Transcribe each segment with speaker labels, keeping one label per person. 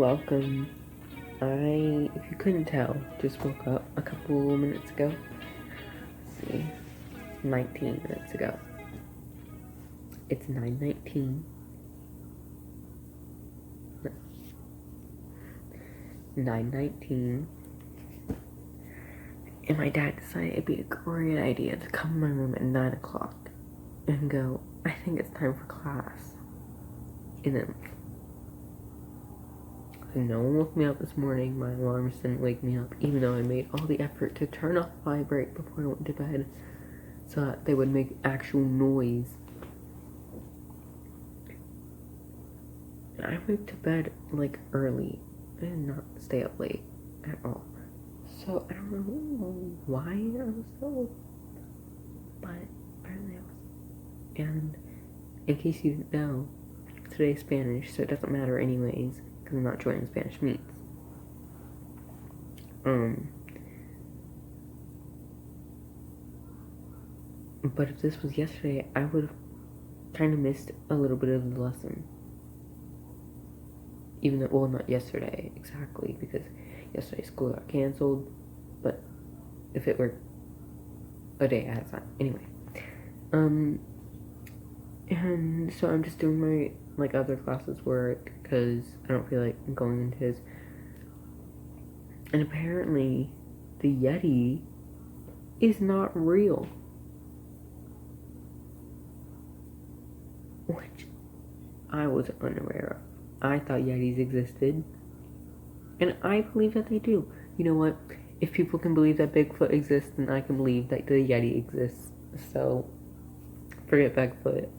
Speaker 1: welcome. If you couldn't tell, just woke up a couple minutes ago. Let's see, 19 minutes ago. It's 9:19. 9:19. And my dad decided it'd be a great idea to come in my room at 9 o'clock and go, I think it's time for class. And then no one woke me up this morning. My alarms didn't wake me up, even though I made all the effort to turn off vibrate before I went to bed so that they would make actual noise. And I went to bed like early. I did not stay up late at all. So I don't know why I was so, but apparently I was. And in case you didn't know, today's Spanish, so it doesn't matter anyways, because I'm not joining Spanish meets. But if this was yesterday, I would have kind of missed a little bit of the lesson. Even though, well, not yesterday exactly, because yesterday school got canceled, but if it were a day ahead of time. Anyway. And so I'm just doing my, other classes work, because I don't feel like going into his. And apparently, the Yeti is not real. Which I was unaware of. I thought Yetis existed, and I believe that they do. You know what? If people can believe that Bigfoot exists, then I can believe that the Yeti exists. So, forget Bigfoot.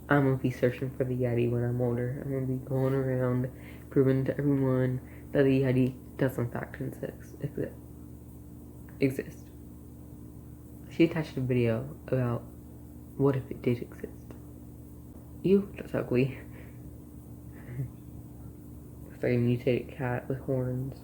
Speaker 1: I'm gonna be searching for the Yeti when I'm older. I'm gonna be going around proving to everyone that the Yeti does in fact exist. She attached a video about what if it did exist. Ew, that's ugly. It's like a mutated cat with horns.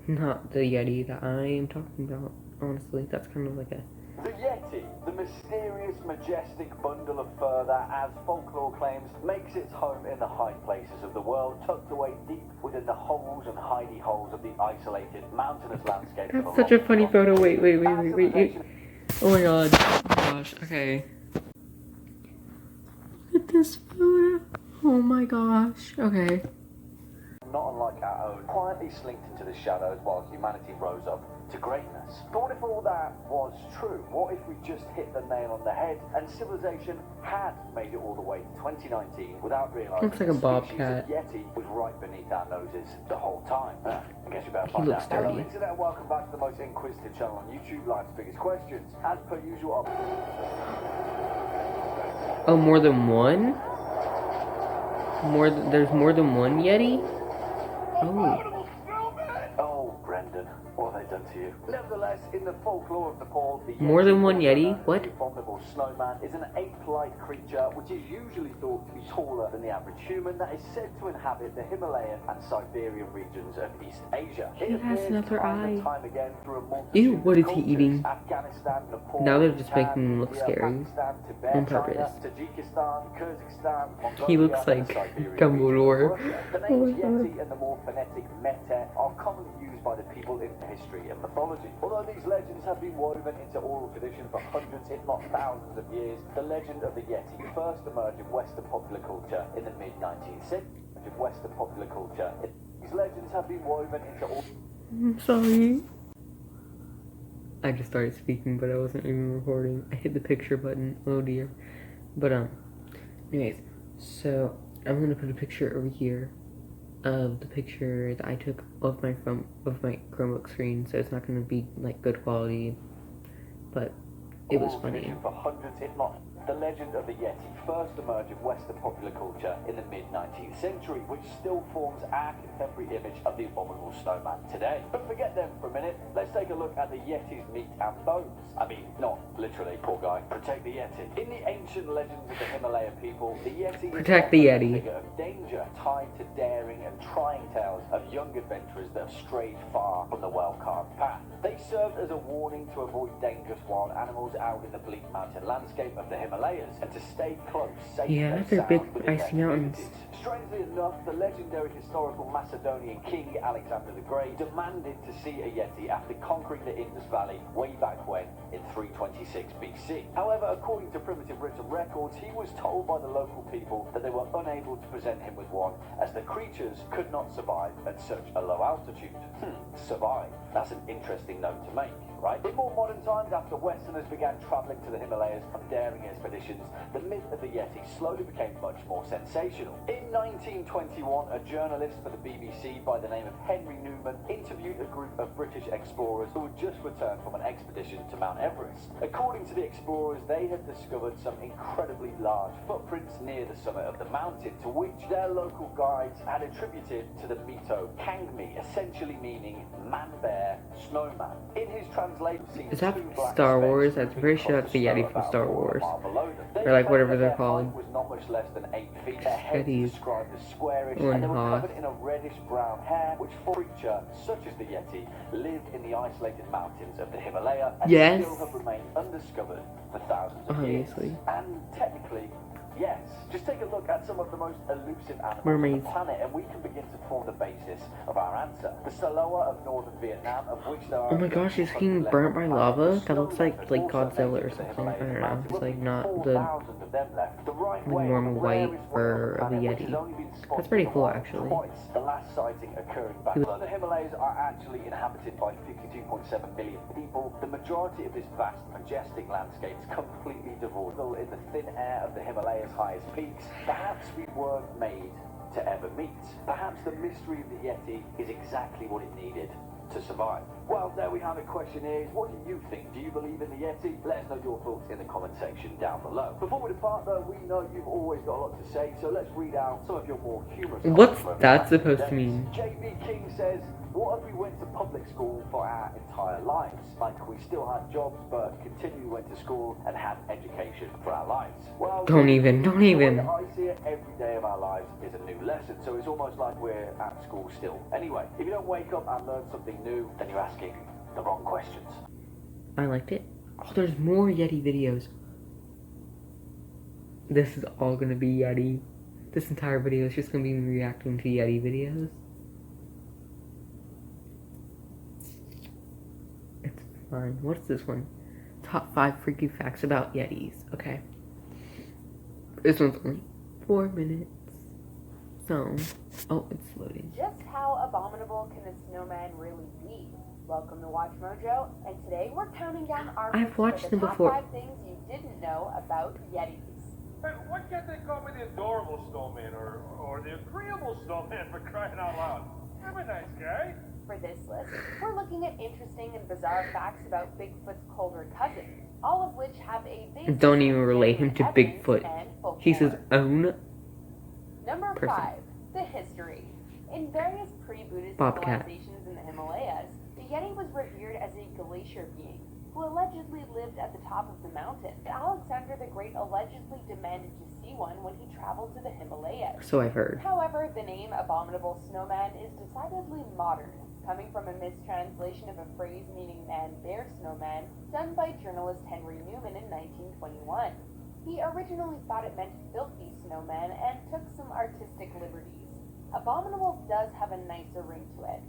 Speaker 1: Not the Yeti that I am talking about, honestly. That's kind of like a...
Speaker 2: The Yeti, the mysterious, majestic bundle of fur that, as folklore claims, makes its home in the high places of the world, tucked away deep within the holes and hidey holes of the isolated mountainous landscape.
Speaker 1: That's such a funny photo. Wait. Oh my god. Oh my gosh, okay. Look at this photo. Oh my gosh, okay.
Speaker 2: Not unlike our own, quietly slinked into the shadows while humanity rose up to greatness. But what if all that was true? What if we just hit the nail on the head and civilization had made it all the way to 2019 without realizing
Speaker 1: looks like a bobcat.
Speaker 2: the Yeti was right beneath our noses the whole time? I guess you better
Speaker 1: He
Speaker 2: find
Speaker 1: looks
Speaker 2: out.
Speaker 1: dirty.
Speaker 2: Hello internet, welcome back to the most inquisitive channel on YouTube, Life's Biggest Questions. As per usual,
Speaker 1: Oh, more than one? There's more than one Yeti?
Speaker 2: Oh, Brendan, what have they done to you? Nevertheless, in the folklore of Nepal, the
Speaker 1: More than one Yeti?
Speaker 2: the
Speaker 1: What?
Speaker 2: abominable snowman is an ape-like creature which is usually thought to be taller than the average human that is said to inhabit the Himalayan and Siberian regions of East Asia.
Speaker 1: He has another eye.
Speaker 2: Time again through a multitude
Speaker 1: Ew, what is
Speaker 2: of
Speaker 1: he
Speaker 2: cultures,
Speaker 1: eating?
Speaker 2: Afghanistan, Nepal,
Speaker 1: Now they're just
Speaker 2: Bhutan,
Speaker 1: making him look
Speaker 2: India,
Speaker 1: scary.
Speaker 2: Pakistan, Tibet,
Speaker 1: On purpose.
Speaker 2: China, Tajikistan, Kyrgyzstan,
Speaker 1: He looks
Speaker 2: Mongolia,
Speaker 1: like
Speaker 2: and Siberian
Speaker 1: Dumbledore.
Speaker 2: regions of Russia. The
Speaker 1: Oh my
Speaker 2: names
Speaker 1: god.
Speaker 2: Yeti and the more phonetic Mete are commonly used by the people in history and mythology. Although these legends have been woven into oral tradition for hundreds, if not thousands of years, the legend of the Yeti first emerged in Western popular culture in the mid-19th century. These legends have been woven into all...
Speaker 1: I'm sorry. I just started speaking, but I wasn't even recording. I hit the picture button. Oh dear. But anyways, so I'm gonna put a picture over here of the picture that I took of my Chromebook screen, so it's not gonna be like good quality, but it was funny.
Speaker 2: For hundreds, if not the legend of the Yeti first emerged in Western popular culture in the mid-19th century, which still forms our contemporary image of the abominable snowman today. But forget them for a minute. Let's take a look at the Yeti's meat and bones. I mean, not literally, poor guy. Protect the Yeti. In the ancient legends of the Himalayan people, the Yeti
Speaker 1: Protect the Yeti.
Speaker 2: is a figure of danger tied to daring and trying tales of young adventurers that have strayed far from the well-carved path. They served as a warning to avoid dangerous wild animals out in the bleak mountain landscape of the Himalayas and to stay close, safe
Speaker 1: Yeah,
Speaker 2: and
Speaker 1: they're
Speaker 2: sound
Speaker 1: big
Speaker 2: within their
Speaker 1: icy mountains.
Speaker 2: communities. Strangely enough, the legendary historical Macedonian king Alexander the Great demanded to see a Yeti after conquering the Indus Valley way back when in 326 BC. However, according to primitive written records, he was told by the local people that they were unable to present him with one as the creatures could not survive at such a low altitude. Survive. That's an interesting note to make, right? In more modern times, after Westerners began traveling to the Himalayas on daring expeditions, the myth of the Yeti slowly became much more sensational. In 1921, a journalist for the BBC by the name of Henry Newman interviewed a group of British explorers who had just returned from an expedition to Mount Everest. According to the explorers, they had discovered some incredibly large footprints near the summit of the mountain, to which their local guides had attributed to the Mito Kangmi, essentially meaning man-bear snowman. In his translation,
Speaker 1: Is that Star Wars? I'm pretty sure that's the Yeti from Star Wars. Or like whatever they're called.
Speaker 2: Was not much less than 8 feet. Their heads
Speaker 1: Yetis.
Speaker 2: described as squarish,
Speaker 1: Or
Speaker 2: and they were
Speaker 1: Hoth.
Speaker 2: covered in a reddish-brown hair, which for a creature such as the Yeti lived in the isolated mountains of the Himalaya and
Speaker 1: Yes.
Speaker 2: still have remained undiscovered for thousands of
Speaker 1: Obviously.
Speaker 2: years. And technically, yes. Just take a look at some of the most elusive animals
Speaker 1: Mermaids.
Speaker 2: on the planet, and we can begin to form the basis of our answer. The Saloa of northern Vietnam, of which there are...
Speaker 1: Oh my gosh, he's getting burnt by lava? That looks like Godzilla or something. I don't know. It's like not the normal white fur of a Yeti. That's pretty cool, actually.
Speaker 2: The last sighting occurring back. Although the Himalayas are actually inhabited by 52.7 million people, the majority of this vast, majestic landscape is completely devoid. In the thin air of the Himalayas' highest peaks, perhaps we weren't made to ever meet. Perhaps the mystery of the Yeti is exactly what it needed to survive. Well, there we have it. Question is, what do you think? Do you believe in the Yeti? Let us know your thoughts in the comment section down below. Before we depart, though, we know you've always got a lot to say, so let's read out some of your more humorous
Speaker 1: What's
Speaker 2: comments.
Speaker 1: that supposed to mean?
Speaker 2: JB King says, what if we went to public school for our entire lives? Like we still had jobs, but continually went to school and had education for our lives. Well,
Speaker 1: Don't even.
Speaker 2: the way that I see it, every day of our lives is a new lesson, so it's almost like we're at school still. Anyway, if you don't wake up and learn something new, then you're asking the wrong questions.
Speaker 1: I liked it. Oh, there's more Yeti videos. This is all gonna be Yeti. This entire video is just gonna be me reacting to Yeti videos. It's fine. What's this one? Top 5 freaky facts about Yetis. Okay. This one's only 4 minutes. So, oh, it's loading.
Speaker 3: Just how abominable can a snowman really be? Welcome to Watch Mojo, and today we're counting down our
Speaker 1: I've
Speaker 3: picks for
Speaker 1: watched
Speaker 3: the
Speaker 1: them
Speaker 3: top
Speaker 1: before.
Speaker 3: 5 things you didn't know about Yetis.
Speaker 4: Hey, why can't they call me the adorable snowman or the agreeable snowman, for crying out loud? I'm a nice guy.
Speaker 3: For this list, we're looking at interesting and bizarre facts about Bigfoot's colder cousin, all of which have a basis
Speaker 1: Don't even
Speaker 3: in
Speaker 1: relate him to
Speaker 3: evidence
Speaker 1: Bigfoot.
Speaker 3: and folklore.
Speaker 1: He's his own
Speaker 3: Number
Speaker 1: person.
Speaker 3: 5, the history. In various pre-Buddhist
Speaker 1: Bobcat.
Speaker 3: civilizations in the Himalayas, the Yeti was revered as a glacier being who allegedly lived at the top of the mountain. Alexander the Great allegedly demanded to see one when he traveled to the Himalayas.
Speaker 1: So I've heard.
Speaker 3: However, the name Abominable Snowman is decidedly modern, coming from a mistranslation of a phrase meaning man-bear snowman done by journalist Henry Newman in 1921. He originally thought it meant filthy snowman and took some artistic liberties. Abominable does have a nicer ring to it.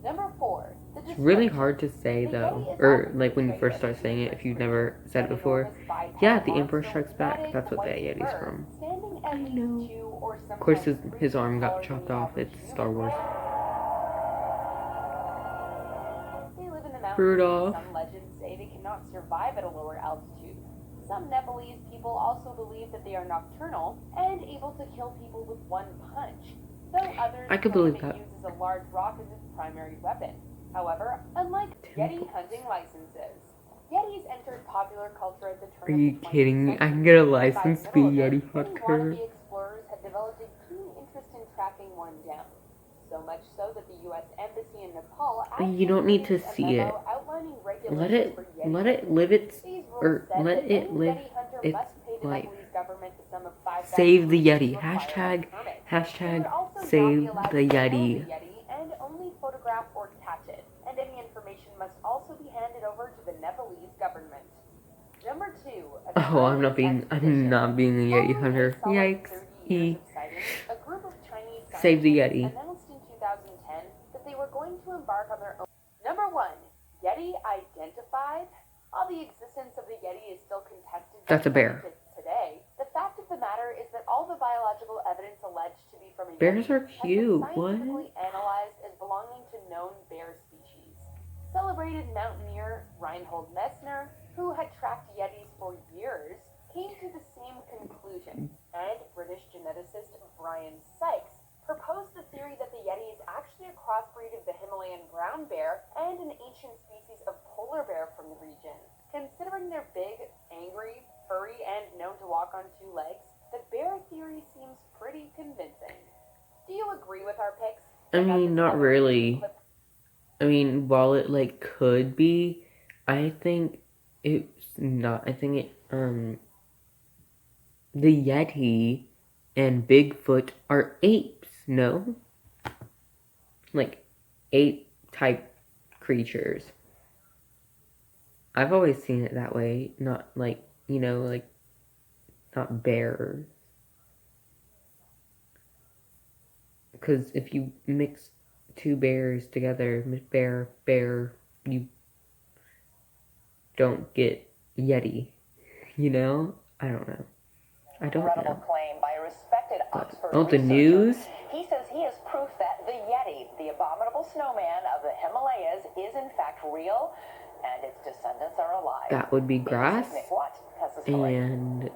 Speaker 3: Number 4.
Speaker 1: It's really hard to say though, or like when you first start saying it if you've never said it before. Yeah, The Emperor Strikes Back, that's what the Yeti's from.
Speaker 3: I know.
Speaker 1: Of course his arm got chopped off, it's Star Wars.
Speaker 3: They live in the mountains.
Speaker 1: Rudolph.
Speaker 3: Some legends say they cannot survive at a lower altitude. Some Nepalese people also believe that they are nocturnal and able to kill people with one punch. Though others
Speaker 1: I could
Speaker 3: claim
Speaker 1: believe
Speaker 3: it
Speaker 1: that.
Speaker 3: uses a large rock as its primary weapon. However, unlike Yeti hunting licenses, Yetis entered popular culture at the turn
Speaker 1: Are
Speaker 3: of
Speaker 1: you
Speaker 3: the 20th
Speaker 1: kidding me? I
Speaker 3: century.
Speaker 1: can get a
Speaker 3: By
Speaker 1: license
Speaker 3: the
Speaker 1: to be
Speaker 3: middle of
Speaker 1: Yeti
Speaker 3: it, many
Speaker 1: hunter.
Speaker 3: wannabe explorers had developed a keen interest in tracking one down. So much so that the U.S. Embassy in Nepal
Speaker 1: You don't need to
Speaker 3: released a
Speaker 1: see
Speaker 3: memo
Speaker 1: it.
Speaker 3: outlining
Speaker 1: Let it
Speaker 3: regulations for Yeti
Speaker 1: let it live its
Speaker 3: These rules
Speaker 1: or
Speaker 3: said
Speaker 1: let
Speaker 3: that
Speaker 1: it
Speaker 3: any
Speaker 1: live
Speaker 3: Yeti hunter
Speaker 1: its
Speaker 3: must pay the
Speaker 1: life.
Speaker 3: Nepalese government the sum of 5,000
Speaker 1: Save the
Speaker 3: rupees
Speaker 1: Yeti.
Speaker 3: to acquire
Speaker 1: Hashtag
Speaker 3: a permit. They
Speaker 1: hashtag
Speaker 3: would also not be
Speaker 1: save
Speaker 3: allowed
Speaker 1: the
Speaker 3: to kill
Speaker 1: Yeti.
Speaker 3: the Yeti and only photograph or catch it. And any information must also be handed over to the Nepalese government.
Speaker 1: Oh, I'm not being a Yeti hunter. Yikes.
Speaker 3: Years of sightings, a group of Chinese
Speaker 1: Save the
Speaker 3: scientists
Speaker 1: Yeti.
Speaker 3: announced in 2010 that they were going to embark on their own. Number 1, Yeti identified. While the existence of the Yeti is still contested by
Speaker 1: That's a bear.
Speaker 3: scientists today, the fact of the matter is that all the biological evidence alleged to be from a
Speaker 1: Bears
Speaker 3: Yeti
Speaker 1: are
Speaker 3: has been
Speaker 1: cute. What?
Speaker 3: scientifically analyzed as belonging to known bear species. Celebrated mountaineer Reinhold Messner, who had tracked Yetis for years, came to the same conclusion, and British geneticist Brian Sykes proposed the theory that the Yeti is actually a crossbreed of the Himalayan brown bear and an ancient species of polar bear from the region. Considering they're big, angry, furry, and known to walk on 2 legs, the bear theory seems pretty convincing. Do you agree with our picks?
Speaker 1: I mean, not really. I mean, while it like could be, I think it's not. I think it the Yeti and Bigfoot are apes, no? Like ape type creatures. I've always seen it that way, not like, like not bears. Because if you mix 2 bears together, bear, you don't get Yeti, I don't know.
Speaker 5: Incredible claim by a respected Oxford
Speaker 1: the
Speaker 5: researcher.
Speaker 1: news?
Speaker 5: He says he is proof that the Yeti, the abominable snowman of the Himalayas, is in fact real, and its descendants are alive.
Speaker 1: That would be grass
Speaker 5: Nick Watt has the story.
Speaker 1: and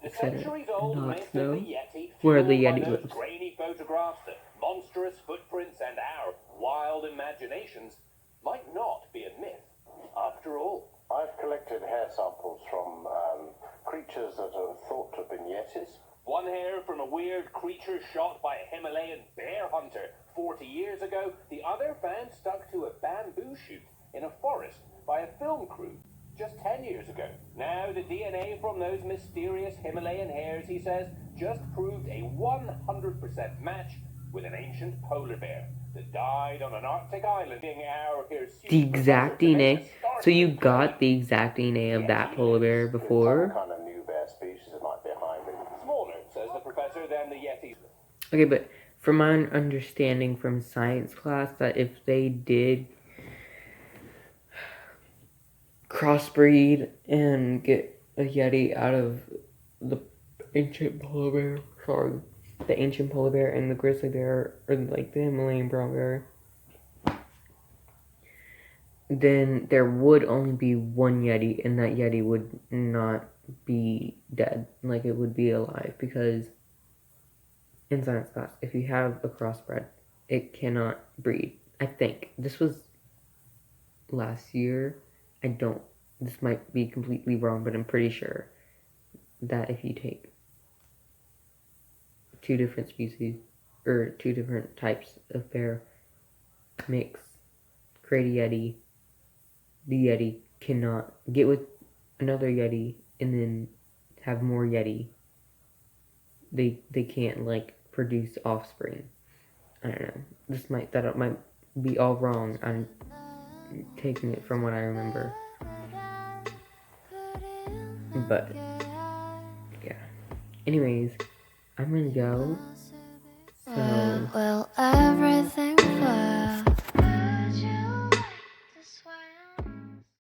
Speaker 2: The centuries-old
Speaker 1: not
Speaker 2: myth
Speaker 1: snow.
Speaker 2: of the Yeti,
Speaker 1: Where the
Speaker 2: fueled by
Speaker 1: Yeti
Speaker 2: those
Speaker 1: lives.
Speaker 2: grainy photographs, the monstrous footprints, and our wild imaginations, might not be a myth after all.
Speaker 6: I've collected hair samples from creatures that are thought to have been Yetis.
Speaker 2: One hair from a weird creature shot by a Himalayan bear hunter 40 years ago, the other found stuck to a bamboo shoot in a forest by a film crew just 10 years ago. Now the DNA from those mysterious Himalayan hairs, he says, just proved a 100% match with an ancient polar bear that died on an Arctic island.
Speaker 1: The exact DNA? So you got the exact DNA of that polar bear before?
Speaker 6: Some kind of new bear species that might be a hybrid.
Speaker 2: Smaller, says the professor, than the Yetis.
Speaker 1: Okay, but from my understanding from science class, that if they did crossbreed and get a Yeti out of the ancient polar bear, the ancient polar bear and the grizzly bear, or like the Himalayan brown bear, then there would only be one Yeti, and that Yeti would not be dead. Like, it would be alive, because in science class, if you have a crossbred, it cannot breed. I think. This was last year. This might be completely wrong, but I'm pretty sure that if you take 2 different species, or 2 different types of bear, mix, create a Yeti, the Yeti cannot get with another Yeti and then have more Yeti. They can't, like, produce offspring. I don't know. That might be all wrong. I'm taking it from what I remember. But, yeah. Anyways, I'm gonna go. So.
Speaker 7: Will everything fly?